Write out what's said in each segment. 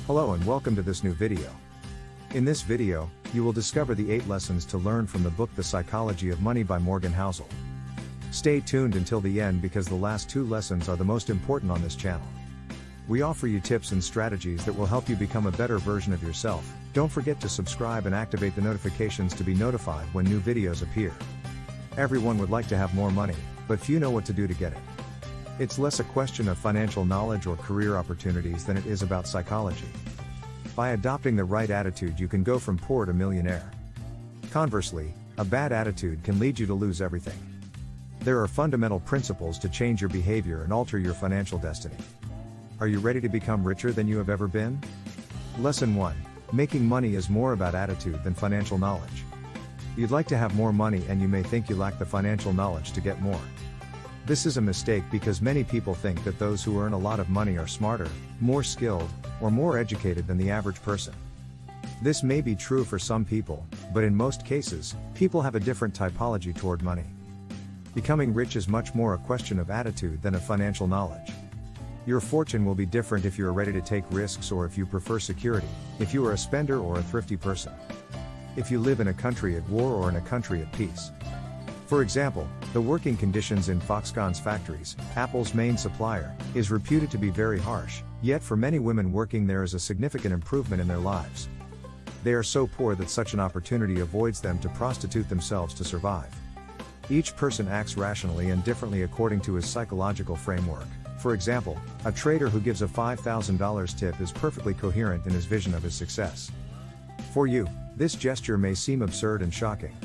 Hello and welcome to this new video. In this video, you will discover the 8 lessons to learn from the book The Psychology of Money by Morgan Housel. Stay tuned until the end because the last 2 lessons are the most important on this channel. We offer you tips and strategies that will help you become a better version of yourself. Don't forget to subscribe and activate the notifications to be notified when new videos appear. Everyone would like to have more money, but few know what to do to get it. It's less a question of financial knowledge or career opportunities than it is about psychology. By adopting the right attitude, you can go from poor to millionaire. Conversely, a bad attitude can lead you to lose everything. There are fundamental principles to change your behavior and alter your financial destiny. Are you ready to become richer than you have ever been? Lesson 1. Making money is more about attitude than financial knowledge. You'd like to have more money and you may think you lack the financial knowledge to get more. This is a mistake because many people think that those who earn a lot of money are smarter, more skilled, or more educated than the average person. This may be true for some people, but in most cases, people have a different typology toward money. Becoming rich is much more a question of attitude than of financial knowledge. Your fortune will be different if you are ready to take risks or if you prefer security, if you are a spender or a thrifty person, if you live in a country at war or in a country at peace. For example, the working conditions in Foxconn's factories, Apple's main supplier, is reputed to be very harsh, yet for many women working there is a significant improvement in their lives. They are so poor that such an opportunity avoids them to prostitute themselves to survive. Each person acts rationally and differently according to his psychological framework. For example, a trader who gives a $5,000 tip is perfectly coherent in his vision of his success. For you, this gesture may seem absurd and shocking.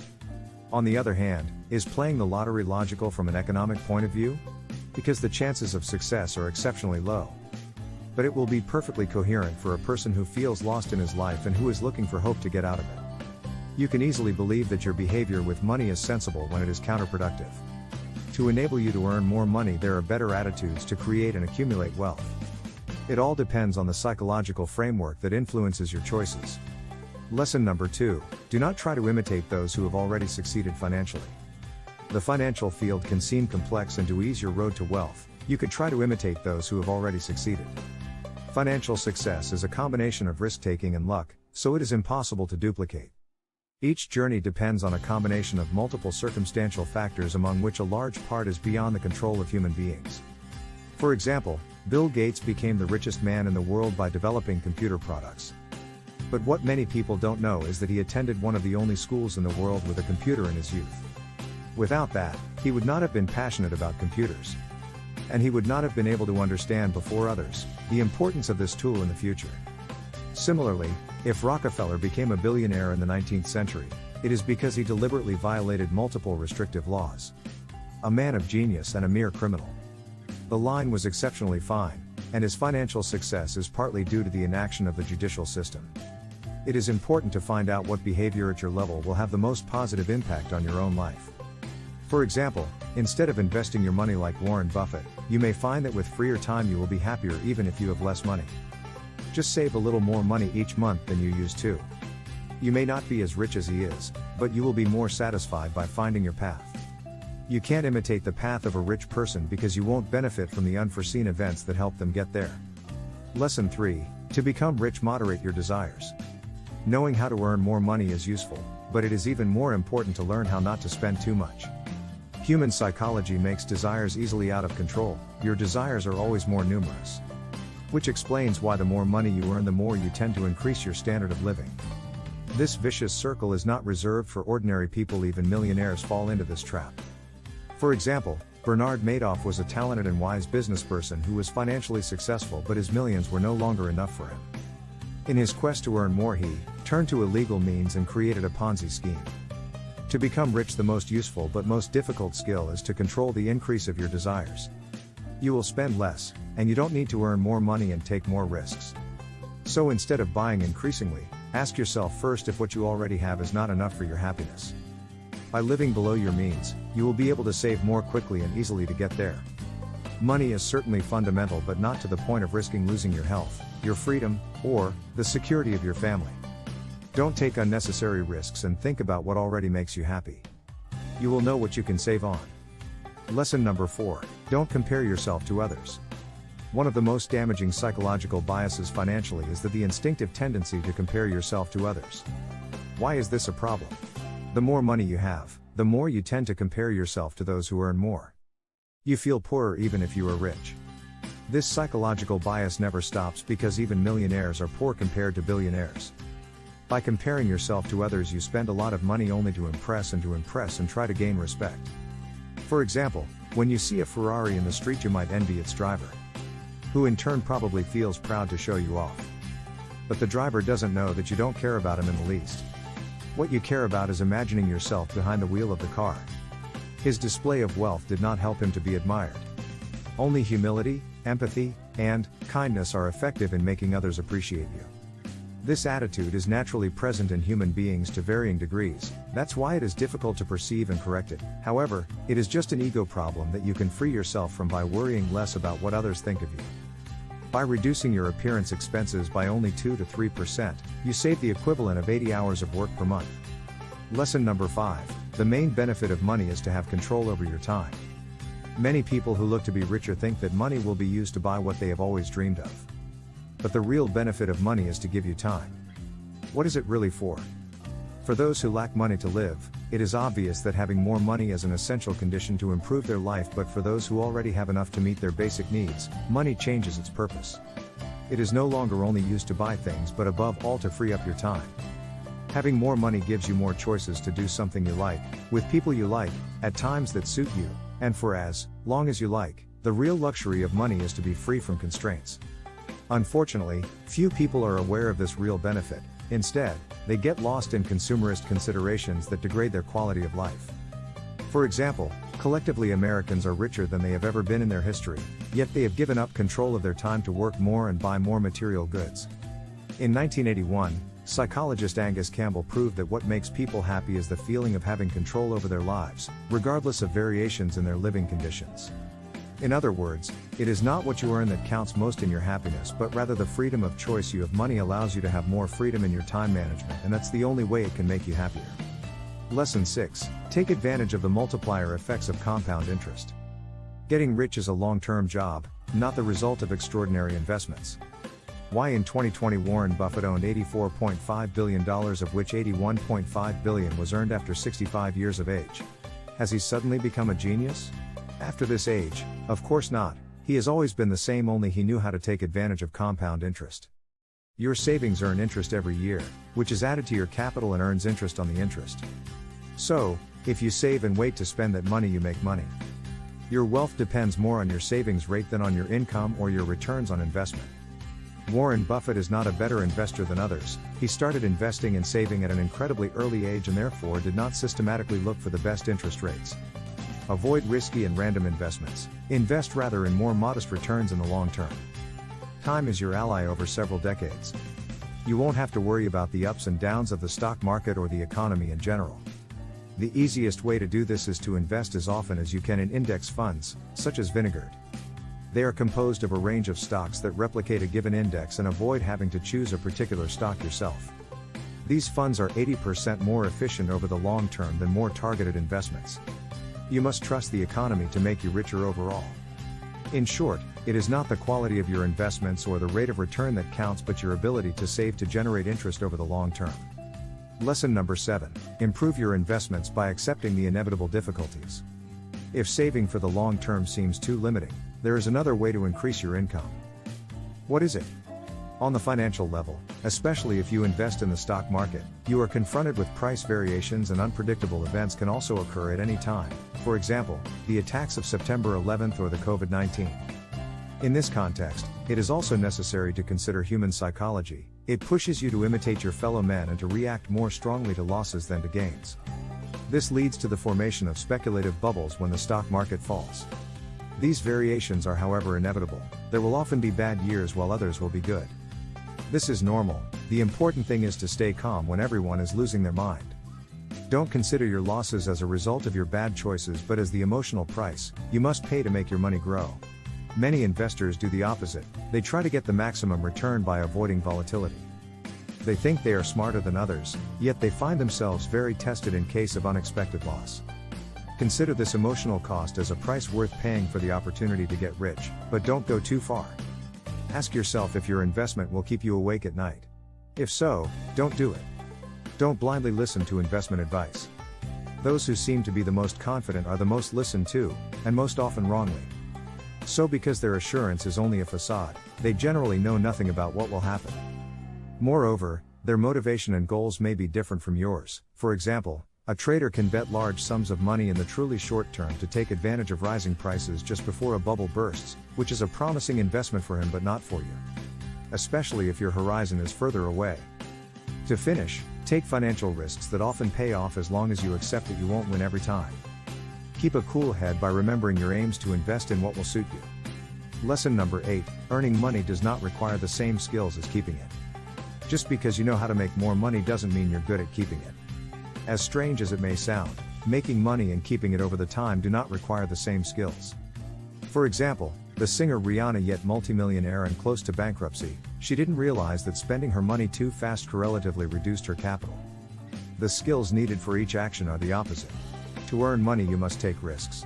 On the other hand, is playing the lottery logical from an economic point of view? Because the chances of success are exceptionally low. But it will be perfectly coherent for a person who feels lost in his life and who is looking for hope to get out of it. You can easily believe that your behavior with money is sensible when it is counterproductive. To enable you to earn more money, there are better attitudes to create and accumulate wealth. It all depends on the psychological framework that influences your choices. Lesson number 2, do not try to imitate those who have already succeeded financially. The financial field can seem complex, and to ease your road to wealth, you could try to imitate those who have already succeeded. Financial success is a combination of risk-taking and luck, so it is impossible to duplicate. Each journey depends on a combination of multiple circumstantial factors, among which a large part is beyond the control of human beings. For example, Bill Gates became the richest man in the world by developing computer products. But what many people don't know is that he attended one of the only schools in the world with a computer in his youth. Without that, he would not have been passionate about computers. And he would not have been able to understand before others the importance of this tool in the future. Similarly, if Rockefeller became a billionaire in the 19th century, it is because he deliberately violated multiple restrictive laws. A man of genius and a mere criminal. The line was exceptionally fine, and his financial success is partly due to the inaction of the judicial system. It is important to find out what behavior at your level will have the most positive impact on your own life. For example, instead of investing your money like Warren Buffett, you may find that with freer time you will be happier even if you have less money. Just save a little more money each month than you used to. You may not be as rich as he is, but you will be more satisfied by finding your path. You can't imitate the path of a rich person because you won't benefit from the unforeseen events that help them get there. Lesson 3, to become rich, moderate your desires. Knowing how to earn more money is useful, but it is even more important to learn how not to spend too much. Human psychology makes desires easily out of control. Your desires are always more numerous. Which explains why the more money you earn, the more you tend to increase your standard of living. This vicious circle is not reserved for ordinary people. Even millionaires fall into this trap. For example, Bernard Madoff was a talented and wise businessperson who was financially successful, but his millions were no longer enough for him. In his quest to earn more, he turned to illegal means and created a Ponzi scheme. To become rich, the most useful but most difficult skill is to control the increase of your desires. You will spend less, and you don't need to earn more money and take more risks. So instead of buying increasingly, ask yourself first if what you already have is not enough for your happiness. By living below your means, you will be able to save more quickly and easily to get there. Money is certainly fundamental, but not to the point of risking losing your health, your freedom, or the security of your family. Don't take unnecessary risks and think about what already makes you happy. You will know what you can save on. Lesson number 4, don't compare yourself to others. One of the most damaging psychological biases financially is that the instinctive tendency to compare yourself to others. Why is this a problem? The more money you have, the more you tend to compare yourself to those who earn more. You feel poorer even if you are rich. This psychological bias never stops because even millionaires are poor compared to billionaires. By comparing yourself to others, you spend a lot of money only to impress and try to gain respect. For example, when you see a Ferrari in the street, you might envy its driver, who in turn probably feels proud to show you off. But the driver doesn't know that you don't care about him in the least. What you care about is imagining yourself behind the wheel of the car. His display of wealth did not help him to be admired. Only humility, empathy, and kindness are effective in making others appreciate you. This attitude is naturally present in human beings to varying degrees. That's why it is difficult to perceive and correct it. However, it is just an ego problem that you can free yourself from by worrying less about what others think of you. By reducing your appearance expenses by only 2 to 3%, you save the equivalent of 80 hours of work per month. Lesson number 5. The main benefit of money is to have control over your time. Many people who look to be richer think that money will be used to buy what they have always dreamed of. But the real benefit of money is to give you time. What is it really for? For those who lack money to live, it is obvious that having more money is an essential condition to improve their life, but for those who already have enough to meet their basic needs, money changes its purpose. It is no longer only used to buy things, but above all to free up your time. Having more money gives you more choices to do something you like, with people you like, at times that suit you, and for as long as you like. The real luxury of money is to be free from constraints. Unfortunately, few people are aware of this real benefit. Instead, they get lost in consumerist considerations that degrade their quality of life. For example, collectively Americans are richer than they have ever been in their history, yet they have given up control of their time to work more and buy more material goods. In 1981, psychologist Angus Campbell proved that what makes people happy is the feeling of having control over their lives, regardless of variations in their living conditions. In other words, it is not what you earn that counts most in your happiness, but rather the freedom of choice you have. Money allows you to have more freedom in your time management, and that's the only way it can make you happier. Lesson 6. Take advantage of the multiplier effects of compound interest. Getting rich is a long-term job, not the result of extraordinary investments. Why in 2020 Warren Buffett owned $84.5 billion, of which $81.5 billion was earned after 65 years of age. Has he suddenly become a genius? After this age, of course not. He has always been the same, only he knew how to take advantage of compound interest. Your savings earn interest every year, which is added to your capital and earns interest on the interest. So, if you save and wait to spend that money, you make money. Your wealth depends more on your savings rate than on your income or your returns on investment. Warren Buffett is not a better investor than others. He started investing and saving at an incredibly early age and therefore did not systematically look for the best interest rates. Avoid risky and random investments. Invest rather in more modest returns in the long term. Time is your ally over several decades. You won't have to worry about the ups and downs of the stock market or the economy in general. The easiest way to do this is to invest as often as you can in index funds, such as Vanguard. They are composed of a range of stocks that replicate a given index and avoid having to choose a particular stock yourself. These funds are 80% more efficient over the long term than more targeted investments. You must trust the economy to make you richer overall. In short, it is not the quality of your investments or the rate of return that counts, but your ability to save to generate interest over the long term. Lesson number 7. Improve your investments by accepting the inevitable difficulties. If saving for the long term seems too limiting, there is another way to increase your income. What is it? On the financial level, especially if you invest in the stock market, you are confronted with price variations, and unpredictable events can also occur at any time. For example, the attacks of September 11th or the COVID-19. In this context, it is also necessary to consider human psychology. It pushes you to imitate your fellow men and to react more strongly to losses than to gains. This leads to the formation of speculative bubbles when the stock market falls. These variations are, however, inevitable. There will often be bad years while others will be good. This is normal. The important thing is to stay calm when everyone is losing their mind. Don't consider your losses as a result of your bad choices, but as the emotional price you must pay to make your money grow. Many investors do the opposite. They try to get the maximum return by avoiding volatility. They think they are smarter than others, yet they find themselves very tested in case of unexpected loss. Consider this emotional cost as a price worth paying for the opportunity to get rich, but don't go too far. Ask yourself if your investment will keep you awake at night. If so, don't do it. Don't blindly listen to investment advice. Those who seem to be the most confident are the most listened to, and most often wrongly. So because their assurance is only a facade, they generally know nothing about what will happen. Moreover, their motivation and goals may be different from yours. For example, a trader can bet large sums of money in the truly short term to take advantage of rising prices just before a bubble bursts, which is a promising investment for him but not for you. Especially if your horizon is further away. To finish, take financial risks that often pay off as long as you accept that you won't win every time. Keep a cool head by remembering your aims to invest in what will suit you. Lesson number 8, earning money does not require the same skills as keeping it. Just because you know how to make more money doesn't mean you're good at keeping it. As strange as it may sound, making money and keeping it over the time do not require the same skills. For example, the singer Rihanna, yet multimillionaire and close to bankruptcy, she didn't realize that spending her money too fast relatively reduced her capital. The skills needed for each action are the opposite. To earn money you must take risks.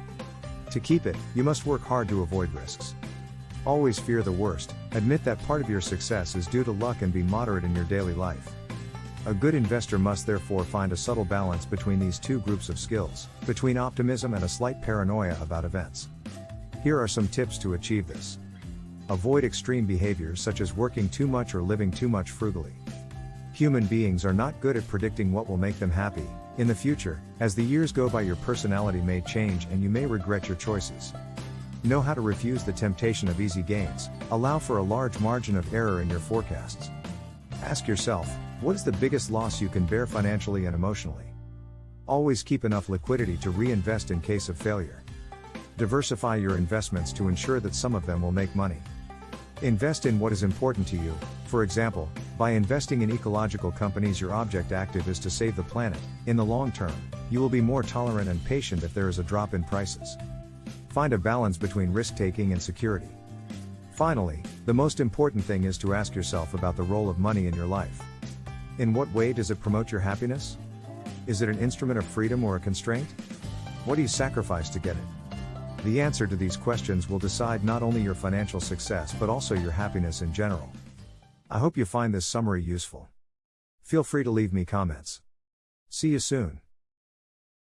To keep it, you must work hard to avoid risks. Always fear the worst, admit that part of your success is due to luck, and be moderate in your daily life. A good investor must therefore find a subtle balance between these two groups of skills, between optimism and a slight paranoia about events. Here are some tips to achieve this. Avoid extreme behaviors such as working too much or living too much frugally. Human beings are not good at predicting what will make them happy in the future. As the years go by, your personality may change and you may regret your choices. Know how to refuse the temptation of easy gains. Allow for a large margin of error in your forecasts. Ask yourself, what is the biggest loss you can bear financially and emotionally? Always keep enough liquidity to reinvest in case of failure. Diversify your investments to ensure that some of them will make money. Invest in what is important to you. For example, by investing in ecological companies, your object active is to save the planet. In the long term, you will be more tolerant and patient if there is a drop in prices. Find a balance between risk-taking and security. Finally, the most important thing is to ask yourself about the role of money in your life. In what way does it promote your happiness? Is it an instrument of freedom or a constraint? What do you sacrifice to get it? The answer to these questions will decide not only your financial success but also your happiness in general. I hope you find this summary useful. Feel free to leave me comments. See you soon.